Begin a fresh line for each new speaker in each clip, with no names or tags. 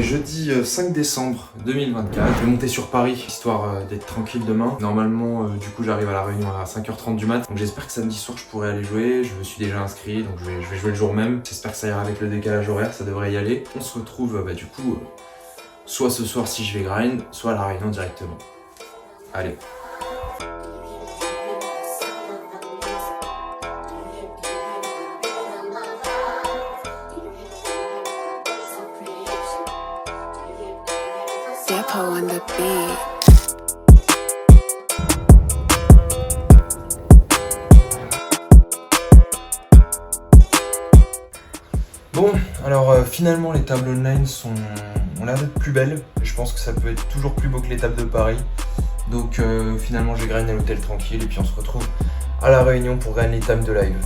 jeudi 5 décembre 2024. Je vais monter sur Paris, histoire d'être tranquille demain. Normalement, du coup, j'arrive à La Réunion à 5h30 du mat. Donc j'espère que samedi soir, je pourrai aller jouer. Je me suis déjà inscrit, donc je vais jouer le jour même. J'espère que ça ira avec le décalage horaire, ça devrait y aller. On se retrouve, du coup, soit ce soir si je vais grind, soit à La Réunion directement. Allez.
Depo on the beat.
Bon, alors finalement les tables online ont l'air d'être plus belles. Je pense que ça peut être toujours plus beau que les tables de Paris. Donc finalement je vais grind à l'hôtel tranquille et puis on se retrouve à La Réunion pour grind les tables de live.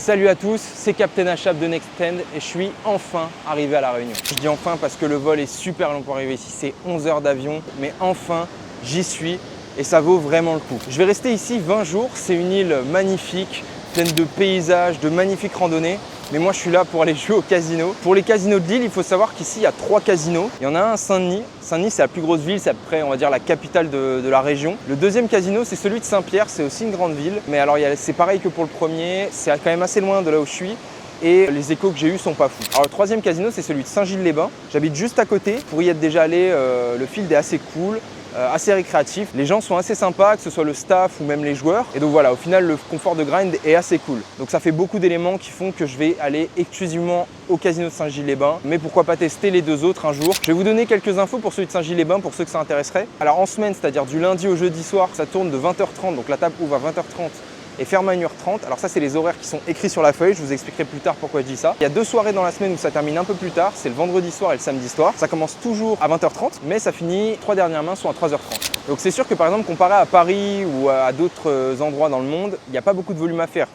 Salut à tous, c'est Captain Achab de Nextend et je suis enfin arrivé à La Réunion. Je dis enfin parce que le vol est super long pour arriver ici, c'est 11 heures d'avion, mais enfin j'y suis et ça vaut vraiment le coup. Je vais rester ici 20 jours, c'est une île magnifique, pleine de paysages, de magnifiques randonnées. Mais moi je suis là pour aller jouer au casino. Pour les casinos de l'île, il faut savoir qu'ici il y a 3 casinos. Il y en a un à Saint-Denis. Saint-Denis c'est la plus grosse ville, c'est à peu près on va dire la capitale de la région. Le deuxième casino c'est celui de Saint-Pierre, c'est aussi une grande ville. Mais alors c'est pareil que pour le premier, c'est quand même assez loin de là où je suis. Et les échos que j'ai eus sont pas fous. Alors le troisième casino c'est celui de Saint-Gilles-les-Bains. J'habite juste à côté. Pour y être déjà allé, le field est assez cool. Assez récréatif. Les gens sont assez sympas, que ce soit le staff ou même les joueurs. Et donc voilà, au final, le confort de grind est assez cool. Donc ça fait beaucoup d'éléments qui font que je vais aller exclusivement au casino de Saint-Gilles-les-Bains. Mais pourquoi pas tester les deux autres un jour. Je vais vous donner quelques infos pour celui de Saint-Gilles-les-Bains, pour ceux que ça intéresserait. Alors en semaine, c'est-à-dire du lundi au jeudi soir, ça tourne de 20h30. Donc la table ouvre à 20h30 et ferme à 1h30. Alors ça, c'est les horaires qui sont écrits sur la feuille. Je vous expliquerai plus tard pourquoi je dis ça. Il y a 2 soirées dans la semaine où ça termine un peu plus tard. C'est le vendredi soir et le samedi soir. Ça commence toujours à 20h30, mais ça finit 3 dernières mains sont à 3h30. Donc c'est sûr que par exemple, comparé à Paris ou à d'autres endroits dans le monde, il n'y a pas beaucoup de volume à faire.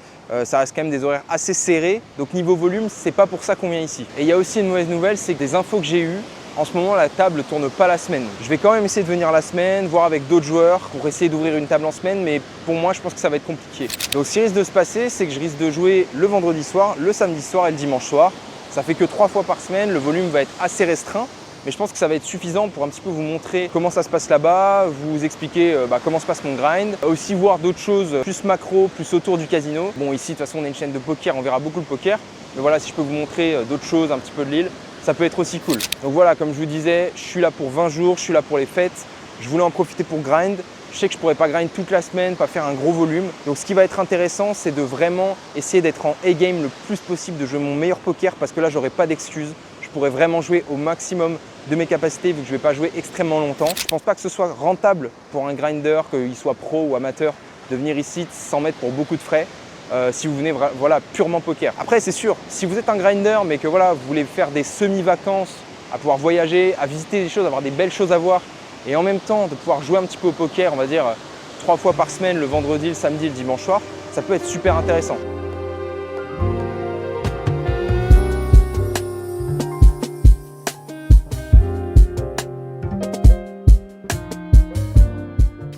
Ça reste quand même des horaires assez serrés. Donc niveau volume, c'est pas pour ça qu'on vient ici. Et il y a aussi une mauvaise nouvelle, c'est que des infos que j'ai eues, en ce moment, la table ne tourne pas la semaine. Je vais quand même essayer de venir la semaine, voir avec d'autres joueurs pour essayer d'ouvrir une table en semaine, mais pour moi, je pense que ça va être compliqué. Donc ce qui risque de se passer, c'est que je risque de jouer le vendredi soir, le samedi soir et le dimanche soir. Ça fait que 3 fois par semaine, le volume va être assez restreint, mais je pense que ça va être suffisant pour un petit peu vous montrer comment ça se passe là-bas, vous expliquer comment se passe mon grind, aussi voir d'autres choses plus macro, plus autour du casino. Bon, ici, de toute façon, on est une chaîne de poker, on verra beaucoup le poker, mais voilà, si je peux vous montrer d'autres choses, un petit peu de l'île, ça peut être aussi cool. Donc voilà, comme je vous disais, je suis là pour 20 jours, je suis là pour les fêtes. Je voulais en profiter pour grind. Je sais que je pourrais pas grind toute la semaine, pas faire un gros volume. Donc ce qui va être intéressant, c'est de vraiment essayer d'être en A-game le plus possible, de jouer mon meilleur poker parce que là, j'aurai pas d'excuses. Je pourrais vraiment jouer au maximum de mes capacités vu que je vais pas jouer extrêmement longtemps. Je pense pas que ce soit rentable pour un grinder, qu'il soit pro ou amateur, de venir ici sans mettre pour beaucoup de frais. Si vous venez purement poker. Après c'est sûr, si vous êtes un grinder mais que vous voulez faire des semi-vacances, à pouvoir voyager, à visiter des choses, avoir des belles choses à voir et en même temps de pouvoir jouer un petit peu au poker, on va dire 3 fois par semaine, le vendredi, le samedi, le dimanche soir, ça peut être super intéressant.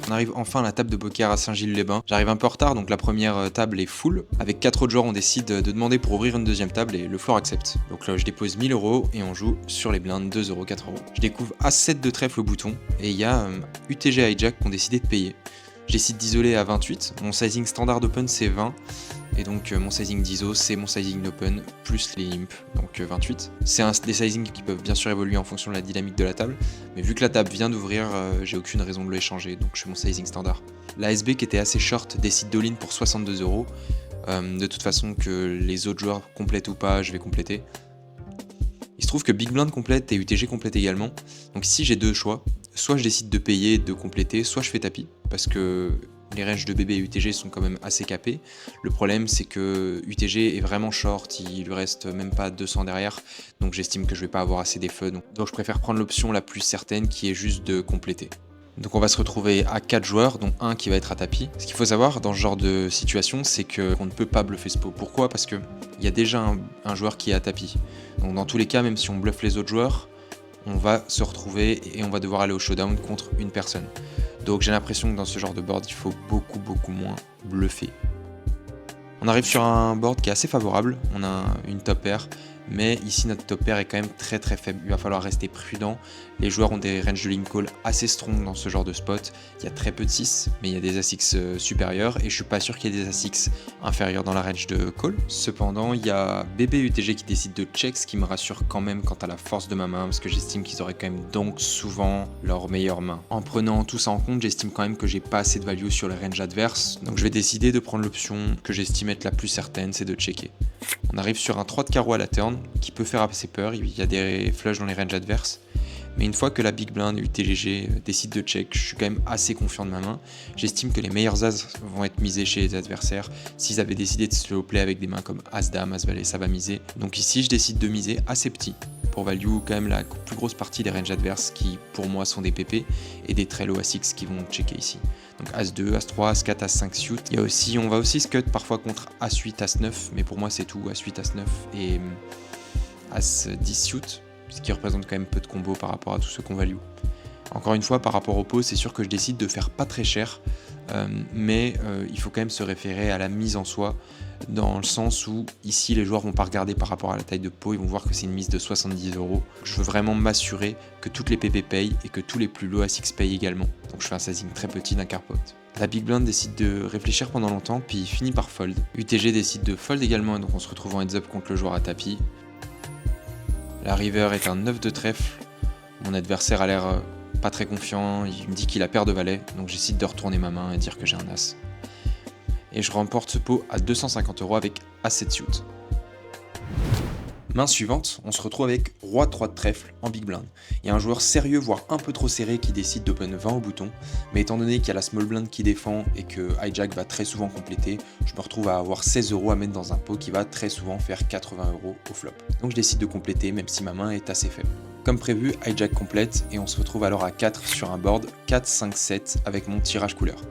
On arrive enfin à la table de poker à Saint-Gilles-les-Bains. J'arrive un peu en retard, donc la première table est full. Avec 4 autres joueurs, on décide de demander pour ouvrir une deuxième table et le floor accepte. Donc là, je dépose 1000 € et on joue sur les blindes 2 €, 4 €. Je découvre As-7 de trèfle au bouton et il y a UTG Hijack qui ont décidé de payer. Je décide d'isoler à 28. Mon sizing standard open c'est 20. Et donc mon sizing d'ISO c'est mon sizing d'open plus les imps, donc 28. C'est des sizings qui peuvent bien sûr évoluer en fonction de la dynamique de la table, mais vu que la table vient d'ouvrir, j'ai aucune raison de le changer, donc je fais mon sizing standard. La SB qui était assez short décide d'all-in pour 62 €. De toute façon que les autres joueurs complètent ou pas, je vais compléter. Il se trouve que Big Blind complète et UTG complète également, donc ici j'ai 2 choix. Soit je décide de payer, de compléter, soit je fais tapis, parce que les ranges de BB et UTG sont quand même assez capés. Le problème c'est que UTG est vraiment short, il lui reste même pas 200 derrière, donc j'estime que je vais pas avoir assez d'effets, donc je préfère prendre l'option la plus certaine qui est juste de compléter. Donc on va se retrouver à 4 joueurs, dont un qui va être à tapis. Ce qu'il faut savoir dans ce genre de situation, c'est qu'on ne peut pas bluffer ce pot. Pourquoi? Parce qu'il y a déjà un joueur qui est à tapis. Donc dans tous les cas, même si on bluffe les autres joueurs, on va se retrouver et on va devoir aller au showdown contre une personne. Donc j'ai l'impression que dans ce genre de board, il faut beaucoup moins bluffer. On arrive sur un board qui est assez favorable, on a une top pair, mais ici notre top pair est quand même très faible, il va falloir rester prudent. Les joueurs ont des ranges de limp call assez strong dans ce genre de spot, il y a très peu de 6, mais il y a des As-X supérieurs et je suis pas sûr qu'il y ait des As-X inférieurs dans la range de call. Cependant, il y a BBUTG qui décide de check, ce qui me rassure quand même quant à la force de ma main, parce que j'estime qu'ils auraient quand même donc souvent leur meilleure main. En prenant tout ça en compte, j'estime quand même que j'ai pas assez de value sur les ranges adverses, donc je vais décider de prendre l'option que j'estime être la plus certaine, c'est de checker. On arrive sur un 3 de carreau à la turn qui peut faire assez peur, il y a des flushs dans les ranges adverses. Mais une fois que la big blind UTGG décide de check, je suis quand même assez confiant de ma main. J'estime que les meilleurs as vont être misés chez les adversaires. S'ils avaient décidé de slow play avec des mains comme As-Dame, As-Valet, ça va miser. Donc ici, je décide de miser assez petit pour value quand même la plus grosse partie des ranges adverses qui pour moi sont des PP et des très low As-X qui vont checker ici. Donc As-2, As-3, As-4, As-5 suit. On va aussi scut parfois contre As-8, As-9, mais pour moi c'est tout, As-8, As-9 et As-10 suit. Ce qui représente quand même peu de combos par rapport à tout ce qu'on value. Encore une fois, par rapport au pot, c'est sûr que je décide de faire pas très cher, mais il faut quand même se référer à la mise en soi, dans le sens où ici les joueurs vont pas regarder par rapport à la taille de pot, ils vont voir que c'est une mise de 70 €. Je veux vraiment m'assurer que toutes les PP payent et que tous les plus low As-X payent également. Donc je fais un sizing très petit d'un carpot. La big blind décide de réfléchir pendant longtemps, puis finit par fold. UTG décide de fold également, donc on se retrouve en heads up contre le joueur à tapis. La river est un 9 de trèfle, mon adversaire a l'air pas très confiant, il me dit qu'il a paire de valet, donc j'essaie de retourner ma main et dire que j'ai un as. Et je remporte ce pot à 250 € avec As-7 suit. Main suivante, on se retrouve avec Roi 3 de trèfle en big blind. Il y a un joueur sérieux, voire un peu trop serré, qui décide d'open 20 au bouton, mais étant donné qu'il y a la small blind qui défend et que hijack va très souvent compléter, je me retrouve à avoir 16 € à mettre dans un pot qui va très souvent faire 80 € au flop. Donc je décide de compléter même si ma main est assez faible. Comme prévu, hijack complète et on se retrouve alors à 4 sur un board 4, 5, 7 avec mon tirage couleur.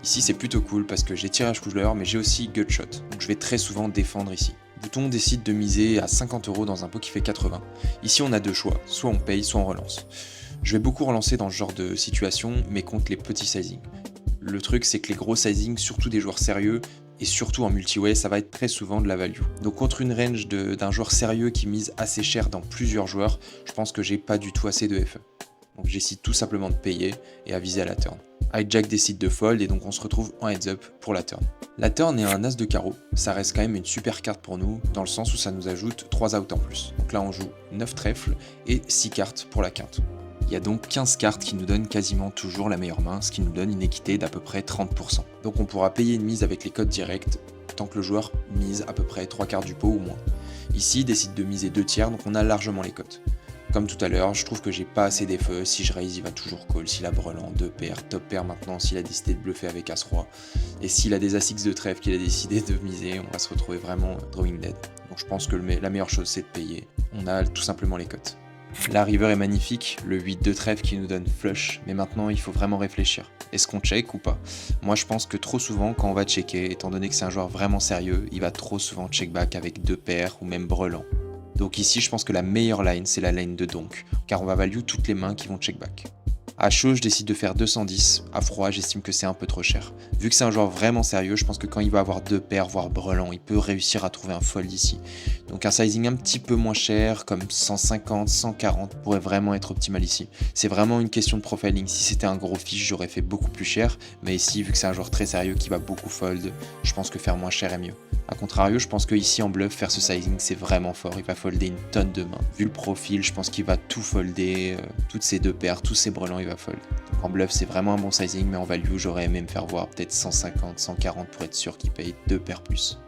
Ici c'est plutôt cool parce que j'ai tirage couleur mais j'ai aussi gutshot, donc je vais très souvent défendre ici. Bouton décide de miser à 50 € dans un pot qui fait 80. Ici on a deux choix, soit on paye, soit on relance. Je vais beaucoup relancer dans ce genre de situation, mais contre les petits sizing. Le truc c'est que les gros sizing, surtout des joueurs sérieux, et surtout en multi-way, ça va être très souvent de la value. Donc contre une range d'un joueur sérieux qui mise assez cher dans plusieurs joueurs, je pense que j'ai pas du tout assez de FE. Donc j'essaie tout simplement de payer et à viser à la turn. Hijack décide de fold et donc on se retrouve en heads up pour la turn. La turn est un as de carreau, ça reste quand même une super carte pour nous dans le sens où ça nous ajoute 3 outs en plus. Donc là on joue 9 trèfles et 6 cartes pour la quinte. Il y a donc 15 cartes qui nous donnent quasiment toujours la meilleure main, ce qui nous donne une équité d'à peu près 30%. Donc on pourra payer une mise avec les codes directs tant que le joueur mise à peu près 3 quarts du pot ou moins. Ici il décide de miser 2 tiers donc on a largement les cotes. Comme tout à l'heure, je trouve que j'ai pas assez d'effets, si je raise il va toujours call, s'il a brelan, 2 paires, top pair maintenant, s'il a décidé de bluffer avec As-Roi, et s'il a des As-X de trèfle qu'il a décidé de miser, on va se retrouver vraiment drawing dead. Donc je pense que la meilleure chose c'est de payer, on a tout simplement les cotes. La river est magnifique, le 8 de trèfle qui nous donne flush, mais maintenant il faut vraiment réfléchir. Est-ce qu'on check ou pas? Moi je pense que trop souvent quand on va checker, étant donné que c'est un joueur vraiment sérieux, il va trop souvent check back avec 2 paires ou même brelan. Donc ici, je pense que la meilleure line, c'est la line de donk, car on va value toutes les mains qui vont check back. À chaud, je décide de faire 210. À froid, j'estime que c'est un peu trop cher. Vu que c'est un joueur vraiment sérieux, je pense que quand il va avoir 2 paires, voire brelan, il peut réussir à trouver un fold ici. Donc un sizing un petit peu moins cher, comme 150, 140, pourrait vraiment être optimal ici. C'est vraiment une question de profiling. Si c'était un gros fiche, j'aurais fait beaucoup plus cher. Mais ici, vu que c'est un joueur très sérieux qui va beaucoup fold, je pense que faire moins cher est mieux. A contrario, je pense que ici en bluff, faire ce sizing, c'est vraiment fort. Il va folder une tonne de mains. Vu le profil, je pense qu'il va tout folder, toutes ses 2 paires, tous ses brelans, il va fold. Donc en bluff, c'est vraiment un bon sizing, mais en value, j'aurais aimé me faire voir peut-être 150, 140 pour être sûr qu'il paye 2 paires plus.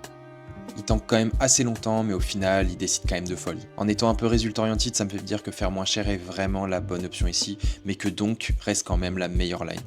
Il tank quand même assez longtemps, mais au final, il décide quand même de fold. En étant un peu résultat oriented, ça me fait dire que faire moins cher est vraiment la bonne option ici, mais que donc reste quand même la meilleure line.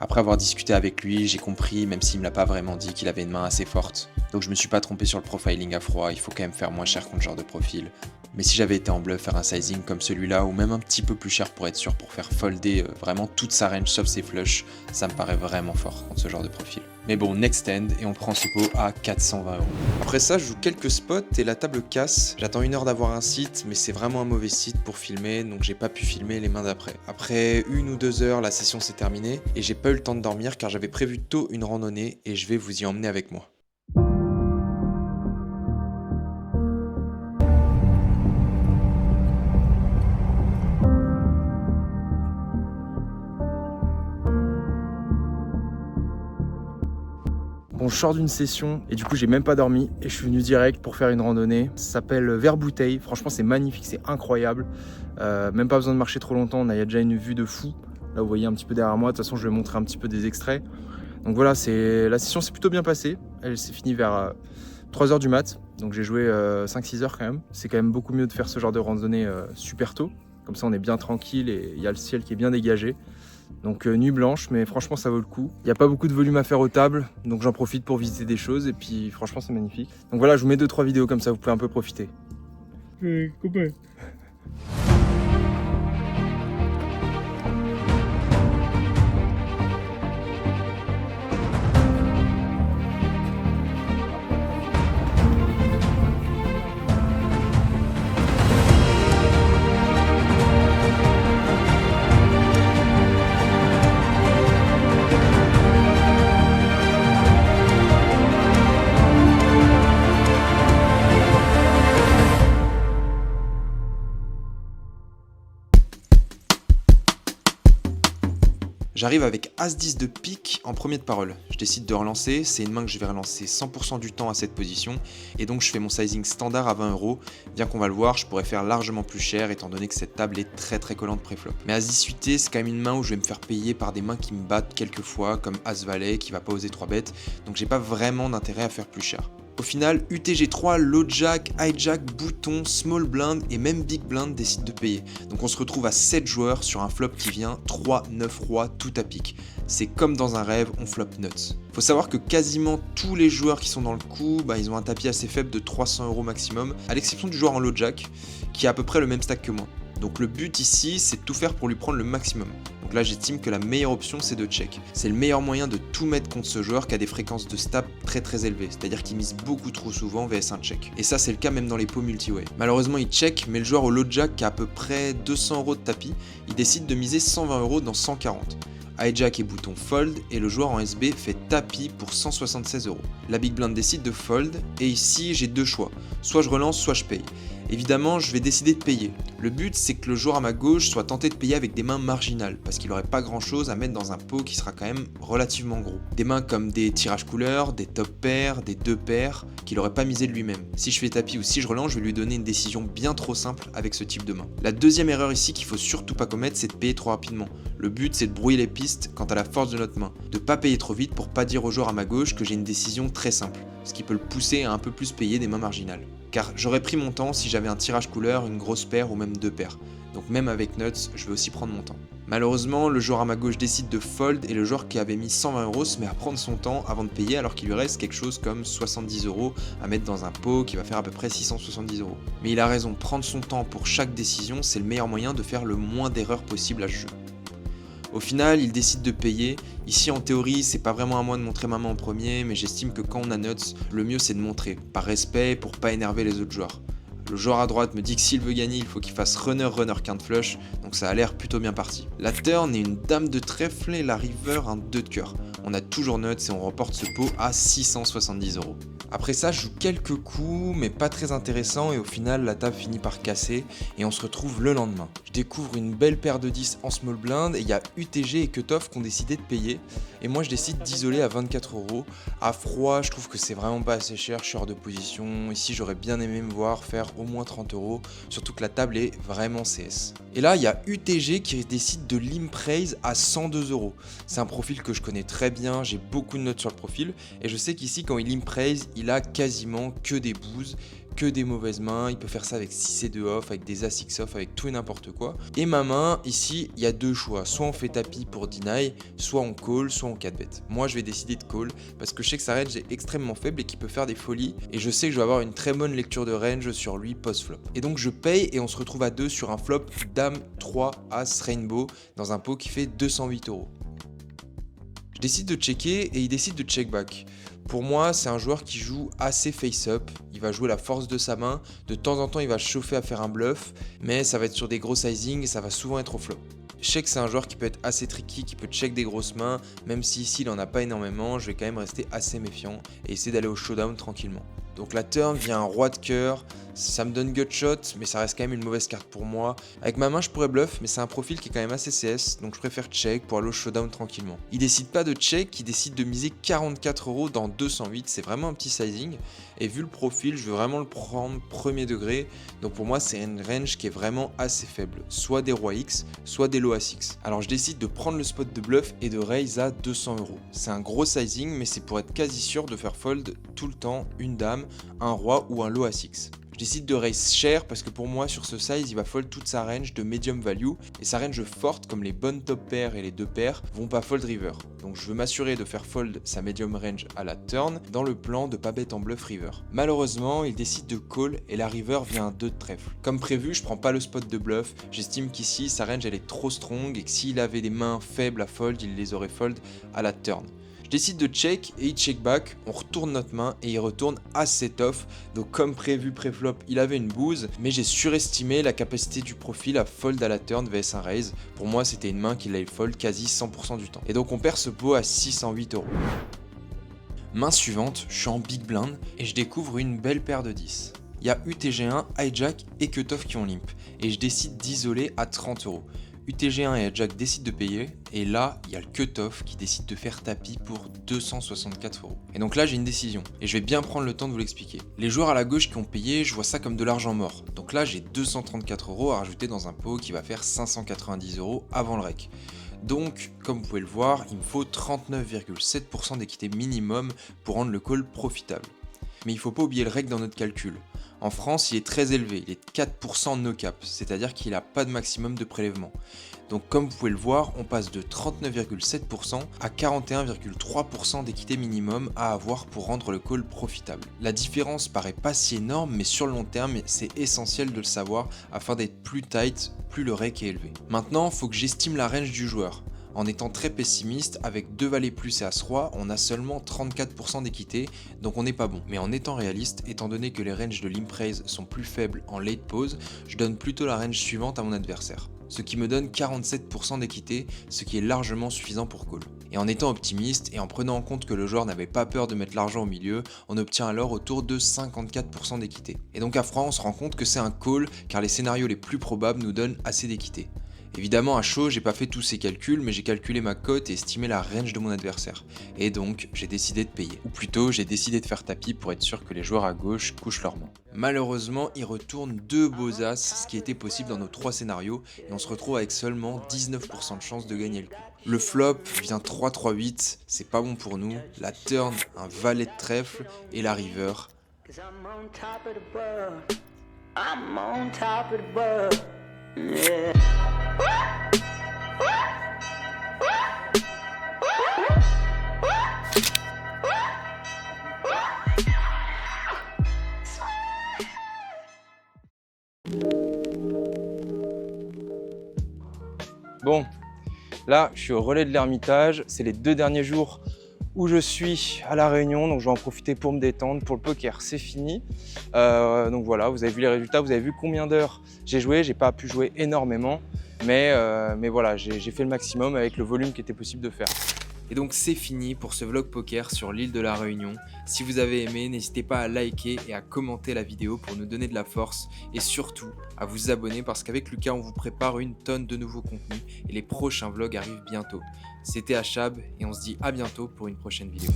Après avoir discuté avec lui, j'ai compris, même s'il me l'a pas vraiment dit, qu'il avait une main assez forte. Donc je me suis pas trompé sur le profiling à froid, il faut quand même faire moins cher contre ce genre de profil. Mais si j'avais été en bluff, faire un sizing comme celui-là, ou même un petit peu plus cher pour être sûr, pour faire folder vraiment toute sa range sauf ses flushs, ça me paraît vraiment fort contre ce genre de profil. Mais bon, next end, et on prend ce pot à 420 €. Après ça, je joue quelques spots et la table casse. J'attends 1 heure d'avoir un site, mais c'est vraiment un mauvais site pour filmer, donc j'ai pas pu filmer les mains d'après. Après 1 ou 2 heures, la session s'est terminée, et j'ai pas eu le temps de dormir car j'avais prévu tôt une randonnée, et je vais vous y emmener avec moi.
Bon, je sors d'une session et du coup j'ai même pas dormi et je suis venu direct pour faire une randonnée. Ça s'appelle Vert Bouteille, franchement c'est magnifique, c'est incroyable. Même pas besoin de marcher trop longtemps, il y a déjà une vue de fou. Là vous voyez un petit peu derrière moi, de toute façon je vais montrer un petit peu des extraits. Donc voilà, la session s'est plutôt bien passée. Elle s'est finie vers 3h du mat, donc j'ai joué 5-6 heures quand même. C'est quand même beaucoup mieux de faire ce genre de randonnée super tôt. Comme ça on est bien tranquille et il y a le ciel qui est bien dégagé. Donc nuit blanche, mais franchement ça vaut le coup. Il n'y a pas beaucoup de volume à faire aux tables, donc j'en profite pour visiter des choses et puis franchement c'est magnifique. Donc voilà, je vous mets 2-3 vidéos comme ça, vous pouvez un peu profiter. Copain.
J'arrive avec As-10 de pique en premier de parole. Je décide de relancer, c'est une main que je vais relancer 100% du temps à cette position, et donc je fais mon sizing standard à 20 €. Bien qu'on va le voir, je pourrais faire largement plus cher étant donné que cette table est très collante préflop. Mais As-10 UT, c'est quand même une main où je vais me faire payer par des mains qui me battent quelques fois, comme As-Valet qui va pas oser 3 bêtes, donc j'ai pas vraiment d'intérêt à faire plus cher. Au final, UTG3, low jack, hijack, bouton, small blind et même big blind décident de payer. Donc on se retrouve à 7 joueurs sur un flop qui vient 3, 9 rois, tout à pique. C'est comme dans un rêve, on flop nuts. Faut savoir que quasiment tous les joueurs qui sont dans le coup, ils ont un tapis assez faible de 300 € maximum, à l'exception du joueur en low jack, qui a à peu près le même stack que moi. Donc le but ici, c'est de tout faire pour lui prendre le maximum. Donc là, j'estime que la meilleure option, c'est de check. C'est le meilleur moyen de tout mettre contre ce joueur qui a des fréquences de stab très élevées, c'est-à-dire qu'il mise beaucoup trop souvent vs un check. Et ça, c'est le cas même dans les pots multi-way. Malheureusement, il check, mais le joueur au low jack qui a à peu près 200 € de tapis, il décide de miser 120 € dans 140. Hijack et bouton fold, et le joueur en SB fait tapis pour 176 €. La big blind décide de fold, et ici j'ai deux choix, soit je relance, soit je paye. Évidemment, je vais décider de payer. Le but, c'est que le joueur à ma gauche soit tenté de payer avec des mains marginales, parce qu'il n'aurait pas grand chose à mettre dans un pot qui sera quand même relativement gros. Des mains comme des tirages couleurs, des top pairs, des 2 paires, qu'il n'aurait pas misé de lui-même. Si je fais tapis ou si je relance, je vais lui donner une décision bien trop simple avec ce type de main. La deuxième erreur ici qu'il faut surtout pas commettre, c'est de payer trop rapidement. Le but, c'est de brouiller les pistes quant à la force de notre main, de pas payer trop vite pour pas dire au joueur à ma gauche que j'ai une décision très simple, ce qui peut le pousser à un peu plus payer des mains marginales. Car j'aurais pris mon temps si j'avais un tirage couleur, une grosse paire ou même 2 paires. Donc même avec nuts, je vais aussi prendre mon temps. Malheureusement, le joueur à ma gauche décide de fold et le joueur qui avait mis 120 € se met à prendre son temps avant de payer alors qu'il lui reste quelque chose comme 70 € à mettre dans un pot qui va faire à peu près 670 €. Mais il a raison, prendre son temps pour chaque décision, c'est le meilleur moyen de faire le moins d'erreurs possible à ce jeu. Au final, il décide de payer. Ici, en théorie, c'est pas vraiment à moi de montrer ma main en premier, mais j'estime que quand on a nuts, le mieux c'est de montrer, par respect, pour pas énerver les autres joueurs. Le joueur à droite me dit que s'il veut gagner, il faut qu'il fasse runner quinte flush, donc ça a l'air plutôt bien parti. La turn est une dame de trèfle et la river un 2 de cœur. On a toujours nuts et on remporte ce pot à 670 €. Après ça, je joue quelques coups, mais pas très intéressants, et au final, la table finit par casser, et on se retrouve le lendemain. Je découvre une belle paire de 10 en small blind, et il y a UTG et Cutoff qui ont décidé de payer, et moi je décide d'isoler à 24 €. À froid, je trouve que c'est vraiment pas assez cher, je suis hors de position. Ici, j'aurais bien aimé me voir faire au moins 30 €, surtout que la table est vraiment CS. Et là, il y a UTG qui décide de l'impraise à 102 €. C'est un profil que je connais très bien, j'ai beaucoup de notes sur le profil, et je sais qu'ici, quand il impraise, il a quasiment que des boosts, que des mauvaises mains, il peut faire ça avec 6 et 2 off, avec des as 6 off, avec tout et n'importe quoi. Et ma main, ici, il y a deux choix, soit on fait tapis pour deny, soit on call, soit on 4-bet. Moi je vais décider de call, parce que je sais que sa range est extrêmement faible et qu'il peut faire des folies, et je sais que je vais avoir une très bonne lecture de range sur lui post-flop. Et donc je paye et on se retrouve à 2 sur un flop dame 3 as rainbow dans un pot qui fait 208 €. Je décide de checker et il décide de check back. Pour moi, c'est un joueur qui joue assez face-up, il va jouer la force de sa main, de temps en temps il va chauffer à faire un bluff, mais ça va être sur des gros sizing et ça va souvent être au flop. Je sais que c'est un joueur qui peut être assez tricky, qui peut check des grosses mains, même si ici il en a pas énormément, je vais quand même rester assez méfiant et essayer d'aller au showdown tranquillement. Donc la turn vient un roi de cœur, ça me donne gut shot, mais ça reste quand même une mauvaise carte pour moi. Avec ma main je pourrais bluff, mais c'est un profil qui est quand même assez CS, donc je préfère check pour aller au showdown tranquillement. Il décide pas de check, il décide de miser 44 € dans 208, c'est vraiment un petit sizing, et vu le profil, je veux vraiment le prendre premier degré, donc pour moi c'est une range qui est vraiment assez faible, soit des rois X, soit des low A6. Alors je décide de prendre le spot de bluff et de raise à 200 €. C'est un gros sizing, mais c'est pour être quasi sûr de faire fold tout le temps une dame, un roi ou un low A6. Je décide de raise cher parce que pour moi sur ce size il va fold toute sa range de medium value et sa range forte comme les bonnes top pairs et les deux paires vont pas fold river. Donc je veux m'assurer de faire fold sa medium range à la turn dans le plan de pas bet en bluff river. Malheureusement il décide de call et la river vient un 2 de trèfle. Comme prévu je prends pas le spot de bluff, j'estime qu'ici sa range elle est trop strong et que s'il avait des mains faibles à fold il les aurait fold à la turn. Je décide de check et il check back, on retourne notre main et il retourne à 7 off. Donc comme prévu pré-flop, il avait une bouse, mais j'ai surestimé la capacité du profil à fold à la turn vs un raise. Pour moi, c'était une main qu'il allait fold quasi 100% du temps. Et donc on perd ce pot à 608 €. Main suivante, je suis en big blind et je découvre une belle paire de 10. Il y a UTG1, hijack et cutoff qui ont limp. Et je décide d'isoler à 30 €. UTG1 et hijack décident de payer, et là, il y a le cutoff qui décide de faire tapis pour 264 €. Et donc là, j'ai une décision, et je vais bien prendre le temps de vous l'expliquer. Les joueurs à la gauche qui ont payé, je vois ça comme de l'argent mort. Donc là, j'ai 234 € à rajouter dans un pot qui va faire 590 € avant le rec. Donc, comme vous pouvez le voir, il me faut 39,7% d'équité minimum pour rendre le call profitable. Mais il ne faut pas oublier le rec dans notre calcul. En France, il est très élevé, il est de 4% no cap, c'est-à-dire qu'il n'a pas de maximum de prélèvement. Donc comme vous pouvez le voir, on passe de 39,7% à 41,3% d'équité minimum à avoir pour rendre le call profitable. La différence paraît pas si énorme, mais sur le long terme, c'est essentiel de le savoir afin d'être plus tight, plus le rec est élevé. Maintenant, il faut que j'estime la range du joueur. En étant très pessimiste, avec 2 valets plus et As-Roi, on a seulement 34% d'équité, donc on n'est pas bon. Mais en étant réaliste, étant donné que les ranges de limp raise sont plus faibles en late pose, je donne plutôt la range suivante à mon adversaire. Ce qui me donne 47% d'équité, ce qui est largement suffisant pour call. Et en étant optimiste et en prenant en compte que le joueur n'avait pas peur de mettre l'argent au milieu, on obtient alors autour de 54% d'équité. Et donc à froid, on se rend compte que c'est un call car les scénarios les plus probables nous donnent assez d'équité. Évidemment à chaud, j'ai pas fait tous ces calculs, mais j'ai calculé ma cote et estimé la range de mon adversaire. Et donc, j'ai décidé de payer. Ou plutôt, j'ai décidé de faire tapis pour être sûr que les joueurs à gauche couchent leurs mains. Malheureusement, ils retournent 2 beaux as, ce qui était possible dans nos 3 scénarios, et on se retrouve avec seulement 19% de chance de gagner le coup. Le flop vient 3-3-8, c'est pas bon pour nous. La turn, un valet de trèfle, et la river.
Bon, là je suis au relais de l'Ermitage, c'est les 2 derniers jours où je suis à La Réunion, donc je vais en profiter pour me détendre. Pour le poker, c'est fini. Donc voilà, vous avez vu les résultats, vous avez vu combien d'heures j'ai joué. J'ai pas pu jouer énormément, mais voilà, j'ai fait le maximum avec le volume qui était possible de faire.
Et donc c'est fini pour ce vlog poker sur l'île de la Réunion. Si vous avez aimé, n'hésitez pas à liker et à commenter la vidéo pour nous donner de la force et surtout à vous abonner parce qu'avec Lucas on vous prépare une tonne de nouveaux contenus et les prochains vlogs arrivent bientôt. C'était Achab et on se dit à bientôt pour une prochaine vidéo.